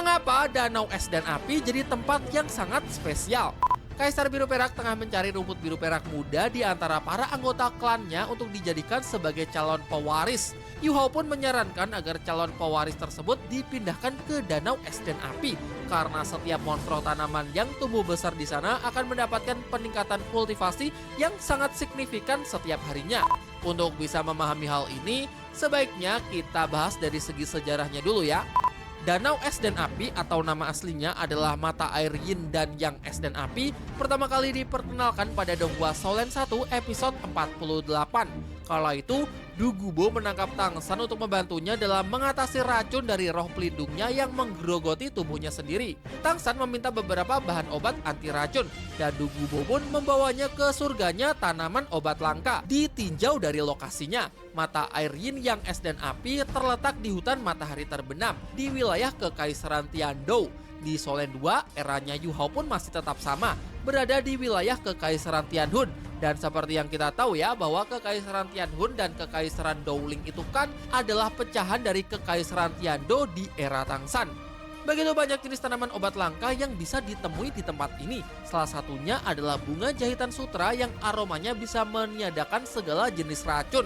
Mengapa Danau Es dan Api jadi tempat yang sangat spesial? Kaisar Biru Perak tengah mencari rumput biru perak muda di antara para anggota klannya untuk dijadikan sebagai calon pewaris. Yu Hao pun menyarankan agar calon pewaris tersebut dipindahkan ke Danau Es dan Api karena setiap monstro tanaman yang tumbuh besar di sana akan mendapatkan peningkatan kultivasi yang sangat signifikan setiap harinya. Untuk bisa memahami hal ini, sebaiknya kita bahas dari segi sejarahnya dulu ya. Danau Es dan Api atau nama aslinya adalah mata air Yin dan Yang Es dan Api pertama kali diperkenalkan pada Donghua Shaolin 1 episode 48. Kala itu, Du Gubo menangkap Tangsan untuk membantunya dalam mengatasi racun dari roh pelindungnya yang menggerogoti tubuhnya sendiri. Tangsan meminta beberapa bahan obat anti racun dan Du Gubo pun membawanya ke surganya tanaman obat langka. Ditinjau dari lokasinya, mata air Yin Yang Es dan Api terletak di hutan matahari terbenam di wilayah Kekaisaran Tiandou. Di Shaolin 2, eranya Yu Hao pun masih tetap sama, berada di wilayah Kekaisaran Tianhun. Dan seperti yang kita tahu ya, bahwa Kekaisaran Tianhun dan Kekaisaran Dowling itu kan adalah pecahan dari Kekaisaran Tiandou di era Tangsan. Begitu banyak jenis tanaman obat langka yang bisa ditemui di tempat ini. Salah satunya adalah bunga jahitan sutra yang aromanya bisa meniadakan segala jenis racun.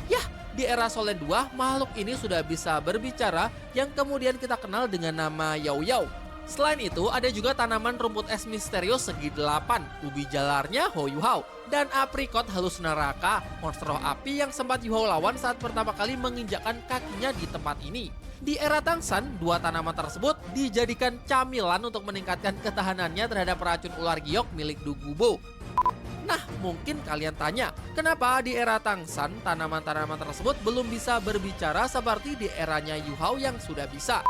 Yah, di era Shaolin 2, makhluk ini sudah bisa berbicara yang kemudian kita kenal dengan nama Yao Yao. Selain itu, ada juga tanaman rumput es misterius segi 8, ubi jalarnya Ho Yu Hao, dan aprikot halus neraka, monster roh api yang sempat Yu Hao lawan saat pertama kali menginjakkan kakinya di tempat ini. Di era Tangsan, dua tanaman tersebut dijadikan camilan untuk meningkatkan ketahanannya terhadap racun ular giok milik Du Gubo. Nah, mungkin kalian tanya, kenapa di era Tangsan tanaman-tanaman tersebut belum bisa berbicara seperti di eranya Yu Hao yang sudah bisa?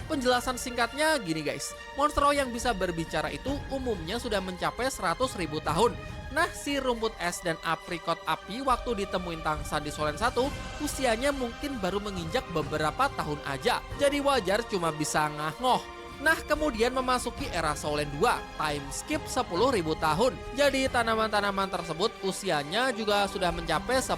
Penjelasan singkatnya gini guys, monstro yang bisa berbicara itu umumnya sudah mencapai 100.000 tahun. Nah, si rumput es dan aprikot api waktu ditemuin Tangsan di Shaolin 1, usianya mungkin baru menginjak beberapa tahun aja. Jadi wajar cuma bisa ngah-ngoh. Nah, kemudian memasuki era Shaolin 2, time skip 10.000 tahun. Jadi tanaman-tanaman tersebut usianya juga sudah mencapai 10.000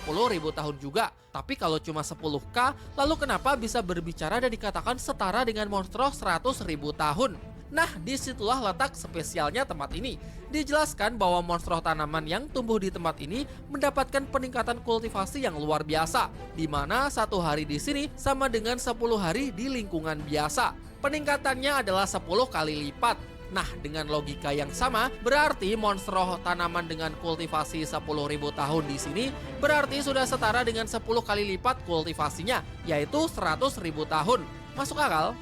tahun juga. Tapi kalau cuma 10k, lalu kenapa bisa berbicara dan dikatakan setara dengan monstro 100.000 tahun? Nah, disitulah letak spesialnya tempat ini. Dijelaskan bahwa monstro tanaman yang tumbuh di tempat ini mendapatkan peningkatan kultivasi yang luar biasa, di mana 1 hari di sini sama dengan 10 hari di lingkungan biasa. Peningkatannya adalah 10 kali lipat. Nah, dengan logika yang sama, berarti monstro tanaman dengan kultivasi 10.000 tahun di sini berarti sudah setara dengan 10 kali lipat kultivasinya, yaitu 100.000 tahun. Masuk akal?